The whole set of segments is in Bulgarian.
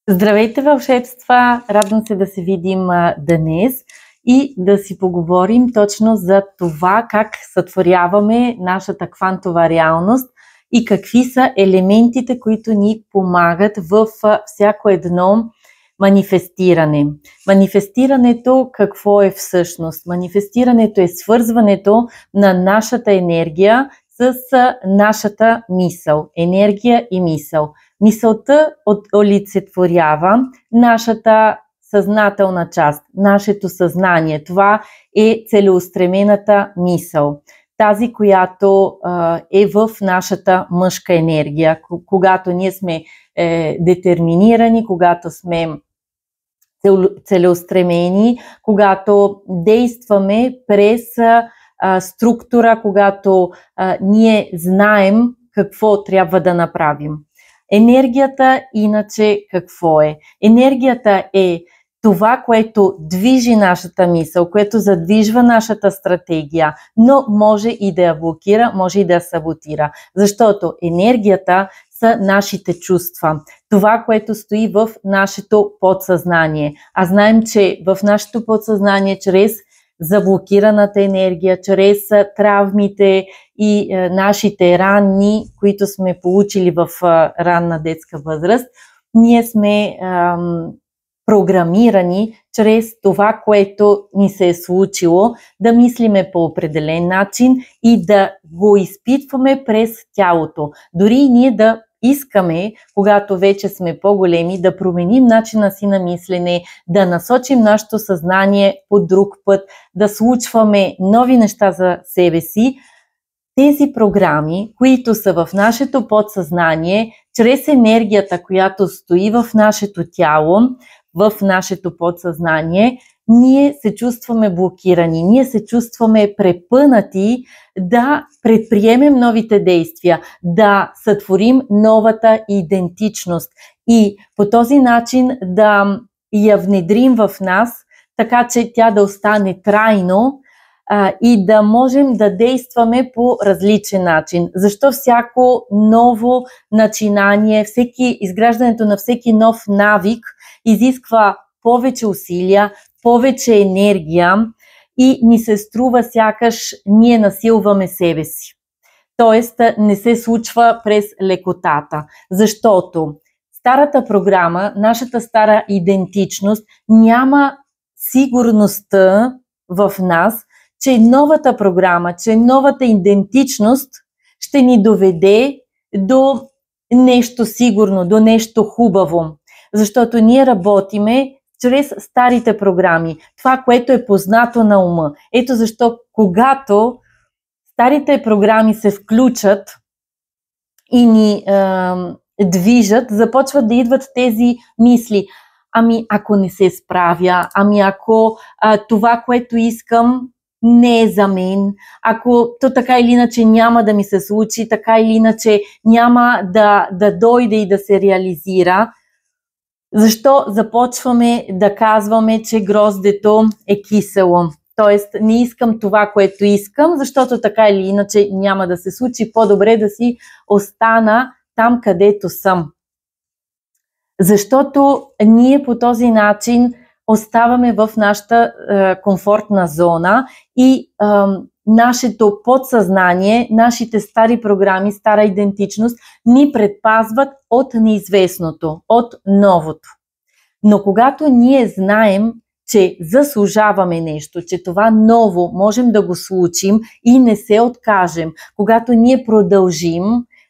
Здравейте, вълшебства! Радвам се да се видим днес и да си поговорим точно за това как сътворяваме нашата квантова реалност и какви са елементите, които ни помагат в всяко едно манифестиране. Манифестирането какво е всъщност? Манифестирането е свързването на нашата енергия с нашата мисъл. Енергия и мисъл. Мисълта олицетворява нашата съзнателна част, нашето съзнание. Това е целеустремената мисъл. Тази, която е в нашата мъжка енергия, когато ние сме детерминирани, когато сме целеустремени, когато действаме през структура, когато ние знаем какво трябва да направим. Енергията иначе какво е? Енергията е това, което движи нашата мисъл, което задвижва нашата стратегия, но може и да я блокира, може и да я саботира. Защото енергията са нашите чувства. Това, което стои в нашето подсъзнание. А знаем, че в нашето подсъзнание, чрез заблокираната енергия, чрез травмите и нашите ранни, които сме получили в ранна детска възраст, ние сме програмирани чрез това, което ни се е случило, да мислиме по определен начин и да го изпитваме през тялото. Дори и ние да искаме, когато вече сме по-големи, да променим начина си на мислене, да насочим нашето съзнание по друг път, да случваме нови неща за себе си. Тези програми, които са в нашето подсъзнание, чрез енергията, която стои в нашето тяло, в нашето подсъзнание, ние се чувстваме блокирани, ние се чувстваме препънати да предприемем новите действия, да сътворим новата идентичност и по този начин да я внедрим в нас, така че тя да остане трайно и да можем да действаме по различен начин. Защо всяко ново начинание, изграждането на всеки нов навик изисква повече усилия, повече енергия и ни се струва сякаш ние насилваме себе си. Тоест не се случва през лекотата, защото старата програма, нашата стара идентичност няма сигурността в нас, че новата програма, че новата идентичност ще ни доведе до нещо сигурно, до нещо хубаво. Защото ние работиме чрез старите програми, това, което е познато на ума. Ето защо, когато старите програми се включат и ни движат, започват да идват тези мисли. Ами ако не се справя, ами ако това, което искам, не е за мен, ако то така или иначе няма да ми се случи, така или иначе няма да дойде и да се реализира. Защо започваме да казваме, че гроздето е кисело? Тоест не искам това, което искам, защото така или иначе няма да се случи. По-добре да си остана там, където съм. Защото ние по този начин оставаме в нашата комфортна зона и нашето подсъзнание, нашите стари програми, стара идентичност ни предпазват от неизвестното, от новото. Но когато ние знаем, че заслужаваме нещо, че това ново можем да го случим и не се откажем, когато ние продължим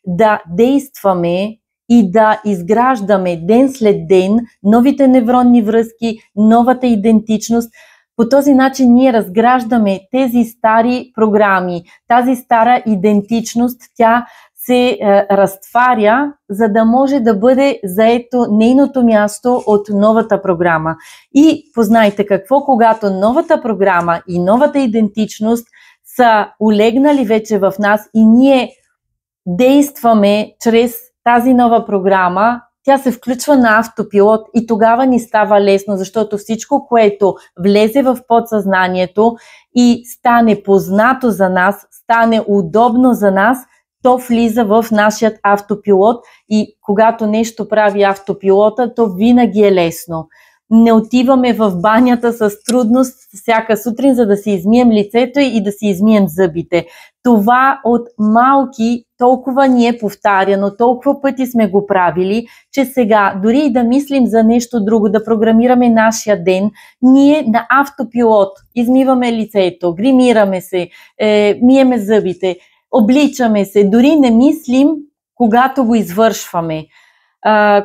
да действаме и да изграждаме ден след ден новите невронни връзки, новата идентичност, по този начин ние разграждаме тези стари програми, тази стара идентичност, тя се разтваря, за да може да бъде заето нейното място от новата програма. И познайте какво, когато новата програма и новата идентичност са улегнали вече в нас и ние действаме чрез тази нова програма, тя се включва на автопилот и тогава ни става лесно, защото всичко, което влезе в подсъзнанието и стане познато за нас, стане удобно за нас, то влиза в нашият автопилот и когато нещо прави автопилота, то винаги е лесно. Не отиваме в банята с трудност всяка сутрин, за да си измием лицето и да си измием зъбите. Това от малки толкова ни е повтаряно, толкова пъти сме го правили, че сега дори и да мислим за нещо друго, да програмираме нашия ден, ние на автопилот измиваме лицето, гримираме се, миеме зъбите, обличаме се, дори не мислим, когато го извършваме.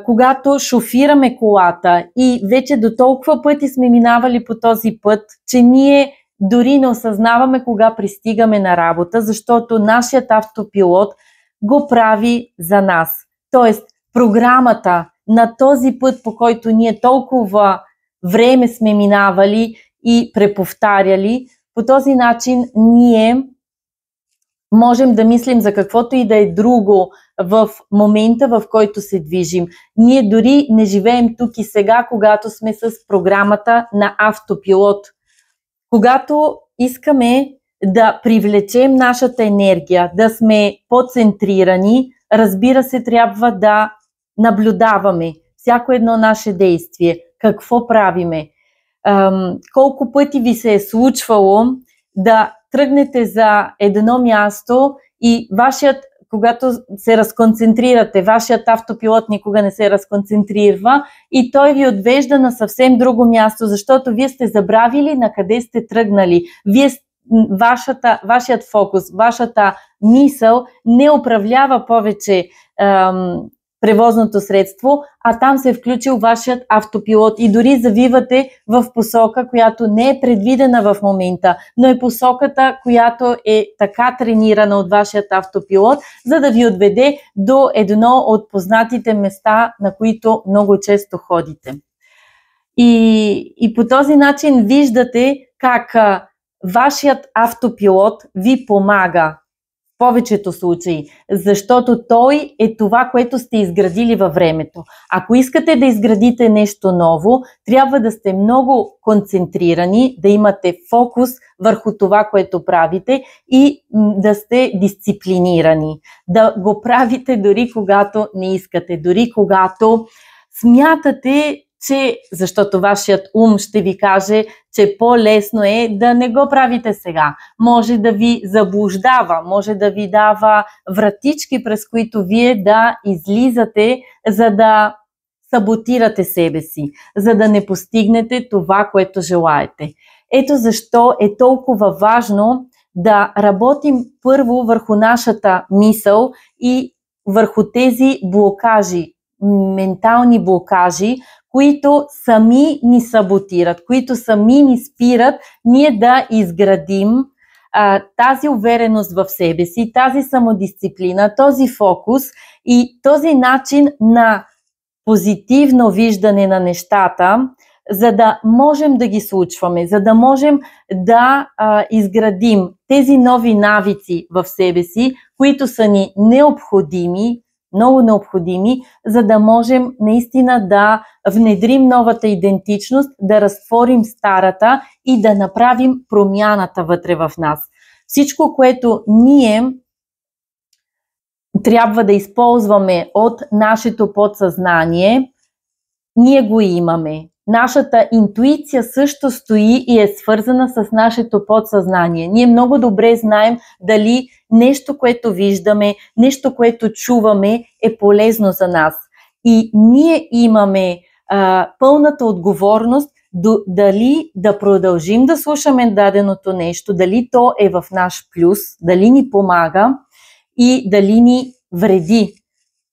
Когато шофираме колата и вече до толкова пъти сме минавали по този път, че ние дори не осъзнаваме кога пристигаме на работа, защото нашият автопилот го прави за нас. Тоест, програмата на този път, по който ние толкова време сме минавали и преповтаряли, по този начин ние можем да мислим за каквото и да е друго в момента, в който се движим. Ние дори не живеем тук и сега, когато сме с програмата на автопилот. Когато искаме да привлечем нашата енергия, да сме по-центрирани, разбира се, трябва да наблюдаваме всяко едно наше действие, какво правиме. Колко пъти ви се е случвало да тръгнете за едно място и когато се разконцентрирате, вашият автопилот никога не се разконцентрира и той ви отвежда на съвсем друго място, защото вие сте забравили на къде сте тръгнали. Вашият фокус, вашата мисъл не управлява повече превозното средство, а там се е включил вашият автопилот и дори завивате в посока, която не е предвидена в момента, но е посоката, която е така тренирана от вашият автопилот, за да ви отведе до едно от познатите места, на които много често ходите. И по този начин виждате как вашият автопилот ви помага в повечето случаи, защото той е това, което сте изградили във времето. Ако искате да изградите нещо ново, трябва да сте много концентрирани, да имате фокус върху това, което правите и да сте дисциплинирани. Да го правите дори когато не искате, дори когато смятате, защото вашият ум ще ви каже, че по-лесно е да не го правите сега. Може да ви заблуждава, може да ви дава вратички, през които вие да излизате, за да саботирате себе си, за да не постигнете това, което желаете. Ето защо е толкова важно да работим първо върху нашата мисъл и върху тези блокажи, ментални блокажи, които сами ни саботират, които сами ни спират ние да изградим тази увереност в себе си, тази самодисциплина, този фокус и този начин на позитивно виждане на нещата, за да можем да ги случваме, за да можем да изградим тези нови навици в себе си, които са ни необходими, много необходими, за да можем наистина да внедрим новата идентичност, да разтворим старата и да направим промяната вътре в нас. Всичко, което ние трябва да използваме от нашето подсъзнание, ние го имаме. Нашата интуиция също стои и е свързана с нашето подсъзнание. Ние много добре знаем дали нещо, което виждаме, нещо, което чуваме е полезно за нас. И ние имаме пълната отговорност дали да продължим да слушаме даденото нещо, дали то е в наш плюс, дали ни помага и дали ни вреди.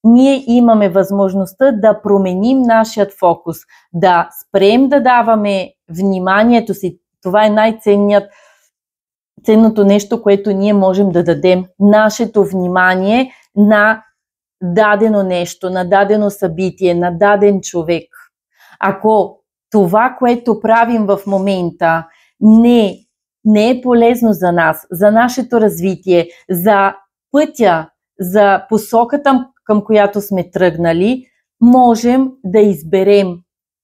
Ние имаме възможността да променим нашият фокус, да спрем да даваме вниманието си. Това е ценното нещо, което ние можем да дадем. Нашето внимание на дадено нещо, на дадено събитие, на даден човек. Ако това, което правим в момента, не е полезно за нас, за нашето развитие, за пътя, за посоката, към която сме тръгнали, можем да изберем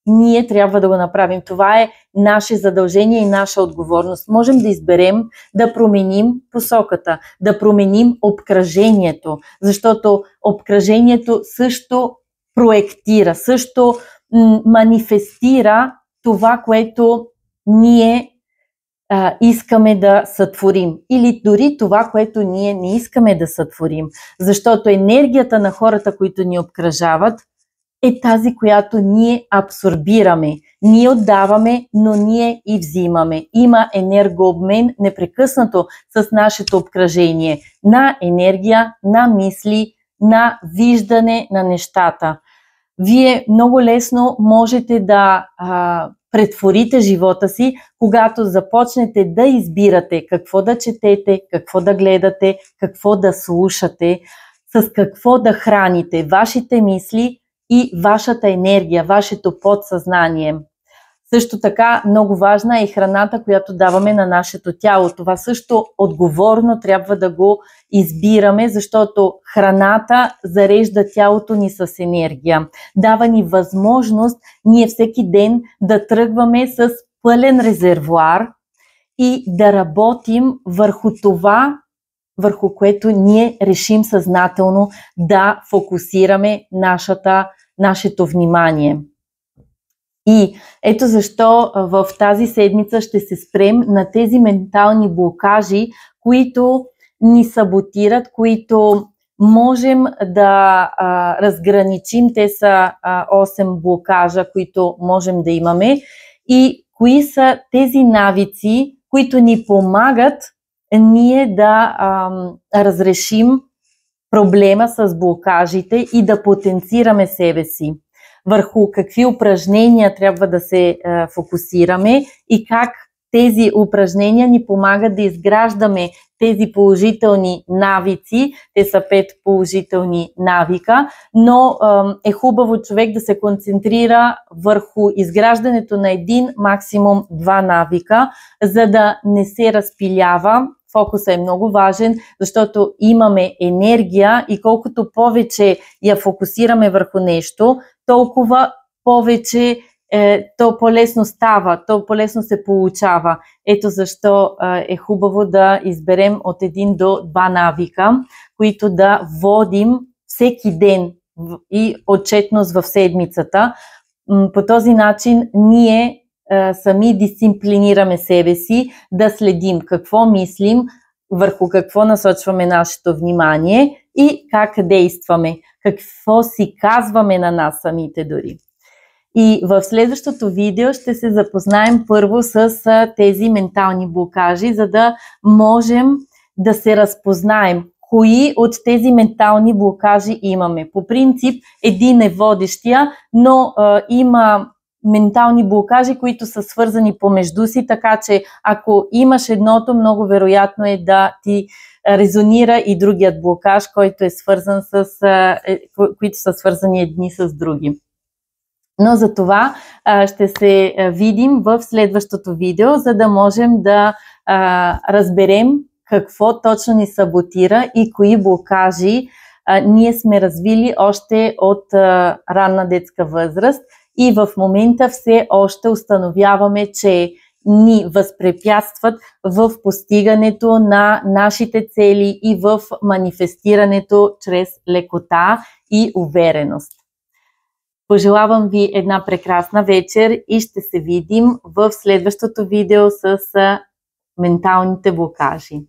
ние трябва да го направим. Това е наше задължение и наша отговорност. Можем да изберем да променим посоката, да променим обкръжението, защото обкръжението също проектира, също манифестира това, което ние искаме да сътворим. Или дори това, което ние не искаме да сътворим. Защото енергията на хората, които ни обкръжават, е тази, която ние абсорбираме. Ние отдаваме, но ние и взимаме. Има енергообмен непрекъснато с нашето обкръжение на енергия, на мисли, на виждане на нещата. Вие много лесно можете да претворите живота си, когато започнете да избирате какво да четете, какво да гледате, какво да слушате, с какво да храните вашите мисли и вашата енергия, вашето подсъзнание. Също така много важна е и храната, която даваме на нашето тяло. Това също отговорно трябва да го избираме, защото храната зарежда тялото ни с енергия. Дава ни възможност ние всеки ден да тръгваме с пълен резервоар и да работим върху това, върху което ние решим съзнателно да фокусираме нашето внимание. И ето защо в тази седмица ще се спрем на тези ментални блокажи, които ни саботират, които можем да разграничим. Те са 8 блокажа, които можем да имаме. И кои са тези навици, които ни помагат ние да разрешим проблема с блокажите и да потенцираме себе си. Върху какви упражнения трябва да се фокусираме и как тези упражнения ни помагат да изграждаме тези положителни навици. Те са 5 положителни навика, но е хубаво човек да се концентрира върху изграждането на един, максимум 2 навика, за да не се разпилява. Фокусът е много важен, защото имаме енергия и колкото повече я фокусираме върху нещо, толкова повече то по-лесно става, то по-лесно се получава. Ето защо е хубаво да изберем от 1 до 2 навика, които да водим всеки ден и отчетност в седмицата. По този начин ние сами дисциплинираме себе си да следим какво мислим, върху какво насочваме нашето внимание и как действаме, какво си казваме на нас самите дори. И в следващото видео ще се запознаем първо с тези ментални блокажи, за да можем да се разпознаем кои от тези ментални блокажи имаме. По принцип, един е водещия, но има ментални блокажи, които са свързани помежду си, така че ако имаш едното, много вероятно е да ти резонира и другият блокаж, който е свързан които са свързани едни с други. Но за това ще се видим в следващото видео, за да можем да разберем какво точно ни саботира и кои блокажи ние сме развили още от ранна детска възраст и в момента все още установяваме, че ни възпрепятстват в постигането на нашите цели и в манифестирането чрез лекота и увереност. Пожелавам ви една прекрасна вечер и ще се видим в следващото видео с менталните блокажи.